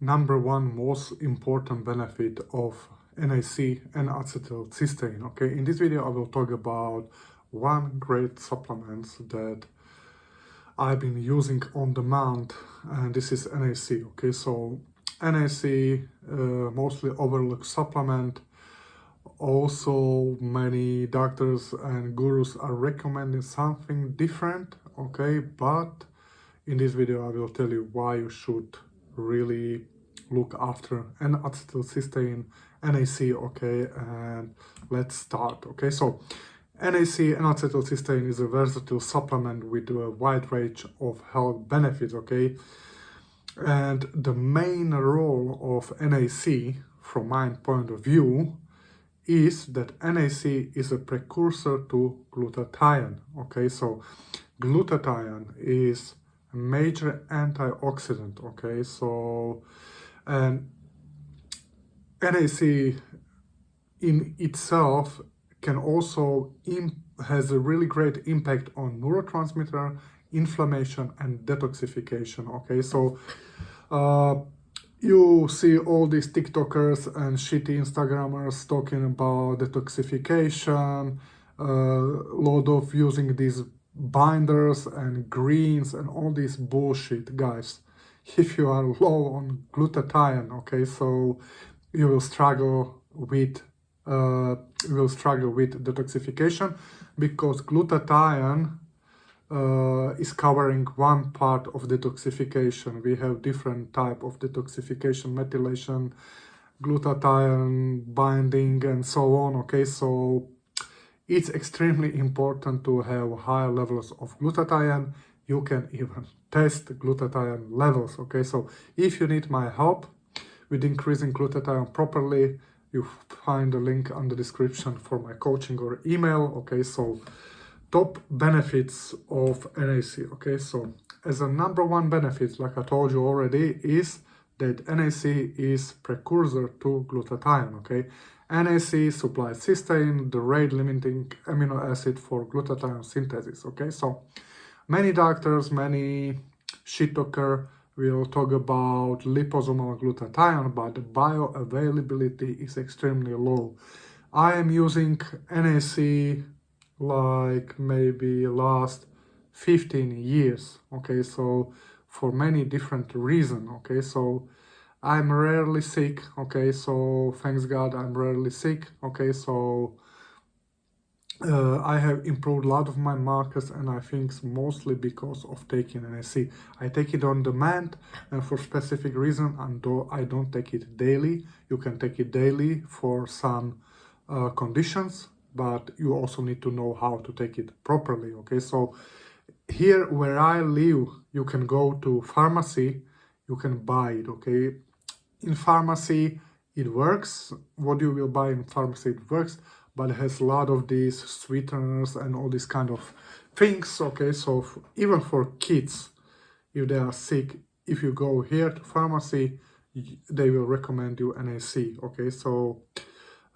number one most important benefit of NAC and acetyl cysteine. Okay, in this video I will talk about one great supplement that I've been using on demand, and this is NAC. Okay, so NAC, mostly overlooked supplement. Also, many doctors and gurus are recommending something different. Okay, but in this video I will tell you why you should really look after N-acetyl cysteine, NAC. Okay, and let's start. Okay, so NAC, N-acetyl cysteine, is a versatile supplement with a wide range of health benefits. Okay, and the main role of NAC from my point of view is that NAC is a precursor to glutathione. Okay, so glutathione is a major antioxidant. Okay, so and NAC in itself can also has a really great impact on neurotransmitter, inflammation, and detoxification. Okay, so you see all these TikTokers and shitty Instagrammers talking about detoxification, load of using these binders and greens and all this bullshit, guys. If you are low on glutathione, okay, so you will struggle with detoxification, because glutathione is covering one part of detoxification. We have different type of detoxification, methylation, glutathione binding, and so on. Okay, so it's extremely important to have high levels of glutathione. You can even test glutathione levels. Okay, so if you need my help with increasing glutathione properly, you find a link on the description for my coaching or email. Okay, so top benefits of NAC. Okay, so as a number one benefit, like I told you already, is that NAC is precursor to glutathione. Okay, NAC supplies cysteine, the rate limiting amino acid for glutathione synthesis. Okay, so many doctors, many shit talker will talk about liposomal glutathione, but the bioavailability is extremely low. I am using NAC like maybe last 15 years. Okay, so for many different reasons. Okay, so I'm rarely sick. Okay, so thanks God I'm rarely sick. Okay, so I have improved a lot of my markers, and I think it's mostly because of taking NAC. I take it on demand and for specific reason, and though I don't take it daily. You can take it daily for some conditions, but you also need to know how to take it properly. Okay, so here where I live, you can go to pharmacy, you can buy it. Okay, in pharmacy it works. What you will buy in pharmacy, it works, but it has a lot of these sweeteners and all these kind of things. Okay, so even for kids, if they are sick, if you go here to pharmacy, they will recommend you NAC. Okay, so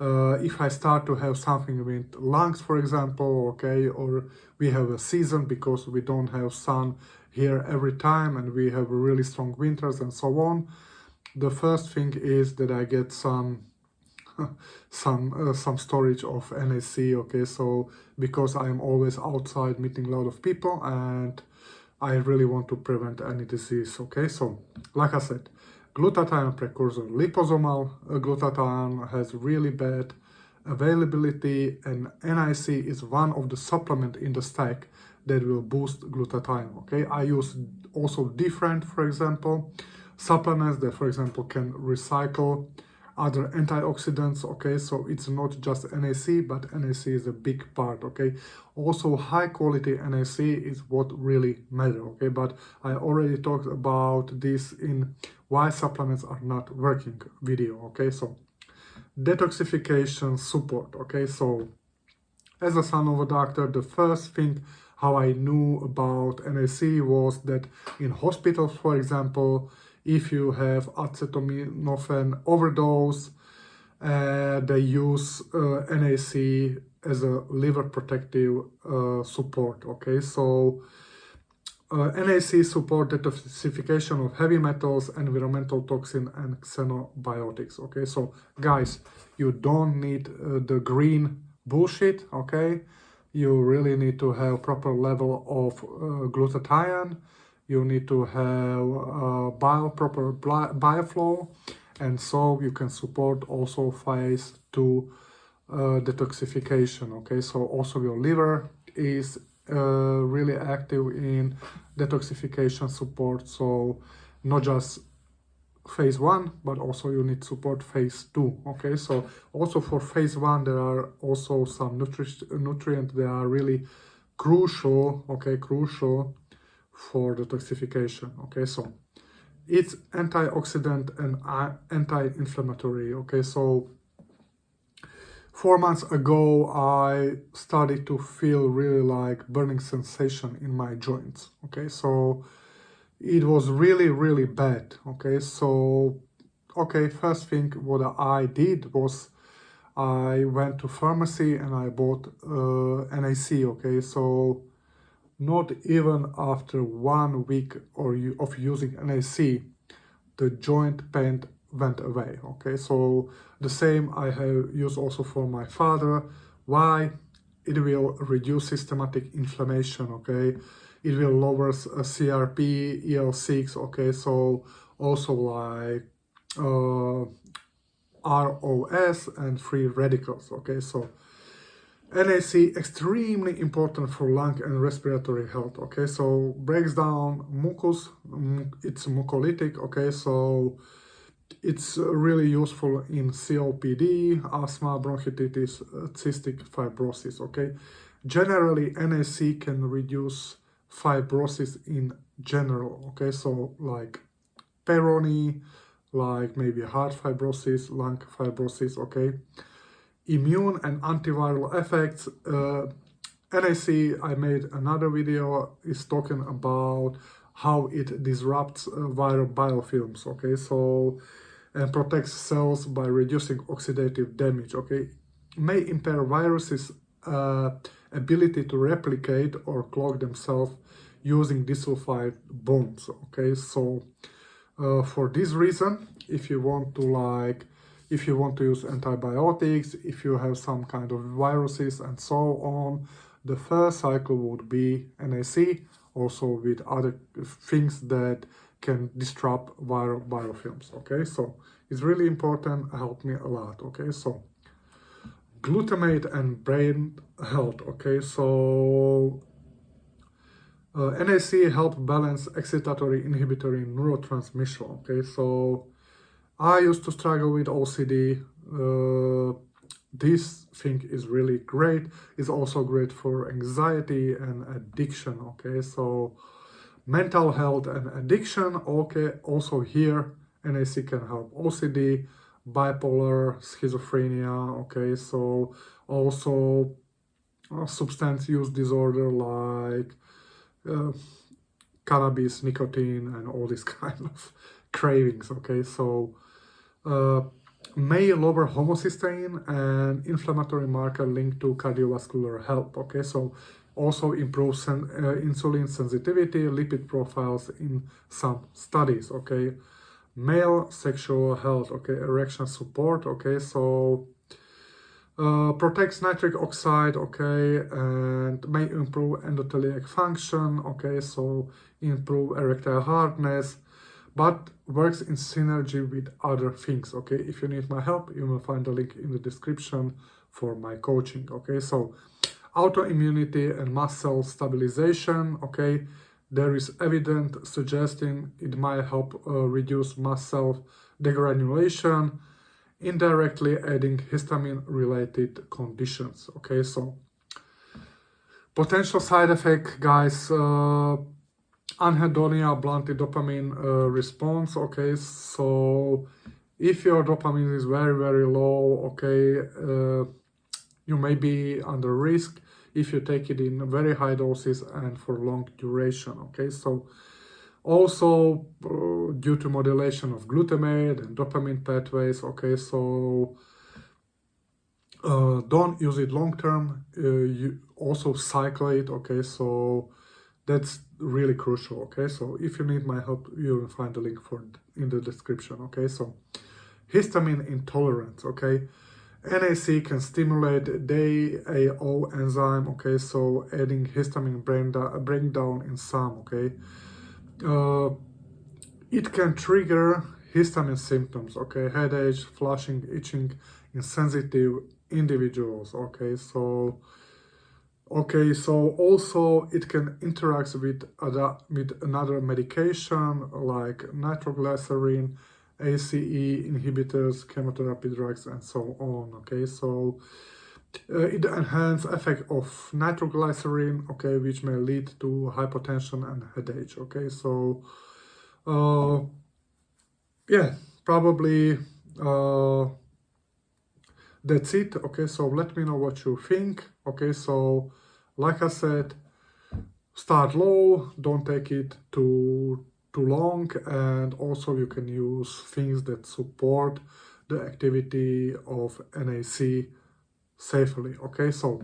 if I start to have something with lungs, for example, okay, or we have a season because we don't have sun here every time and we have really strong winters and so on, the first thing is that I get some storage of NAC. Okay, so because I'm always outside meeting a lot of people and I really want to prevent any disease. Okay, so like I said, glutathione precursor, liposomal glutathione has really bad availability, and NAC is one of the supplement in the stack that will boost glutathione. Okay, I use also different, for example, supplements that, for example, can recycle other antioxidants. Okay, so it's not just NAC, but NAC is a big part. Okay, also high quality NAC is what really matters. Okay, but I already talked about this in why supplements are not working video. Okay, so detoxification support. Okay, so as a son of a doctor, the first thing how I knew about NAC was that in hospitals, for example, if you have acetaminophen overdose, they use NAC as a liver protective support. Okay, so NAC support detoxification of heavy metals, environmental toxin, and xenobiotics. Okay, so guys, you don't need the green bullshit. Okay, you really need to have proper level of glutathione. You need to have proper bioflow, and so you can support also phase 2 detoxification. Okay, so also your liver is really active in detoxification support, so not just phase 1 but also you need support phase 2. Okay, so also for phase 1 there are also some nutrients that are really crucial, okay, crucial for detoxification. Okay, so it's antioxidant and anti-inflammatory. Okay, so 4 months ago, I started to feel really like burning sensation in my joints. Okay, so it was really, really bad. Okay, so, okay, first thing what I did was I went to pharmacy and I bought NAC. Okay, so not even after 1 week of using NAC, the joint pain went away. Okay, so the same I have used also for my father. Why? It will reduce systematic inflammation. Okay, it will lower CRP, EL6. Okay, so also like ROS and free radicals. Okay, so NAC extremely important for lung and respiratory health. Okay, so breaks down mucus, it's mucolytic. Okay, so it's really useful in COPD, asthma, bronchitis, cystic fibrosis. Okay, generally NAC can reduce fibrosis in general. Okay, so like Peyronie, like maybe heart fibrosis, lung fibrosis. Okay, immune and antiviral effects. NAC, I made another video, is talking about how it disrupts viral biofilms. Okay, so and protects cells by reducing oxidative damage. Okay, may impair viruses' ability to replicate or clog themselves using disulfide bonds. Okay, so for this reason, if you want to use antibiotics, if you have some kind of viruses and so on, the first cycle would be NAC, also with other things that can disrupt viral biofilms. Okay, so it's really important, helped me a lot. Okay, so glutamate and brain health. Okay, so NAC help balance excitatory inhibitory neurotransmission. Okay, so I used to struggle with OCD. This thing is really great. It's also great for anxiety and addiction. Okay, so mental health and addiction. Okay, also here NAC can help OCD, bipolar, schizophrenia. Okay, so also substance use disorder like cannabis, nicotine, and all these kind of cravings. Okay, so may lower homocysteine and inflammatory marker linked to cardiovascular health. Okay, so also improves insulin sensitivity, lipid profiles in some studies. Okay, male sexual health. Okay, erection support. Okay, so protects nitric oxide. Okay, and may improve endothelial function. Okay, so improve erectile hardness, but works in synergy with other things. Okay, if you need my help, you will find a link in the description for my coaching. Okay, so autoimmunity and mast cell stabilization. Okay, there is evidence suggesting it might help reduce mast cell degranulation, indirectly adding histamine related conditions. Okay, so potential side effect, guys, anhedonia, blunted dopamine response. Okay, so if your dopamine is very, very low, okay, you may be under risk if you take it in very high doses and for long duration. Okay, so also due to modulation of glutamate and dopamine pathways. Okay, so don't use it long term. You also cycle it. Okay, so That's really crucial, okay? So if you need my help, you will find the link for it in the description, okay? So histamine intolerance, okay? NAC can stimulate DAO enzyme, okay? So adding histamine breakdown in some, okay? It can trigger histamine symptoms, okay? Headache, flushing, itching in sensitive individuals, okay? So also it can interact with another medication like nitroglycerin, ACE inhibitors, chemotherapy drugs, and so on. Okay, so it enhances effect of nitroglycerin. Okay, which may lead to hypotension and headache. Okay, so yeah, probably that's it. Okay, so let me know what you think. Okay, so like I said, start low, don't take it too long, and also you can use things that support the activity of NAC safely. Okay, so